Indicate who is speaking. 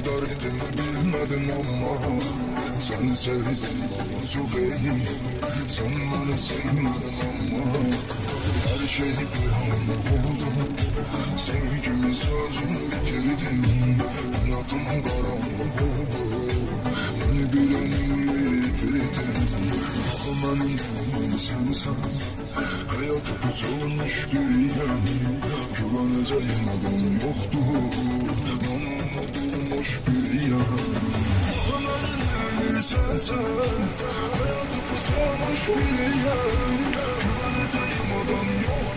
Speaker 1: Derdimi bilmedin ama seni sevdim ama çok iyi. Sen beni sevmedin ama her şey bir anda oldu. Sevgimi sözüm bitirdim, hayatım karanlık oldu. Beni bilenim yitirdim, benim sensen. Hayat bıçılmış dünya, güveneceğim adam yoktur. Namına bulmuş bir yer, benim sensen. Hayat bıçılmış bir yer, güveneceğim adam yoktur.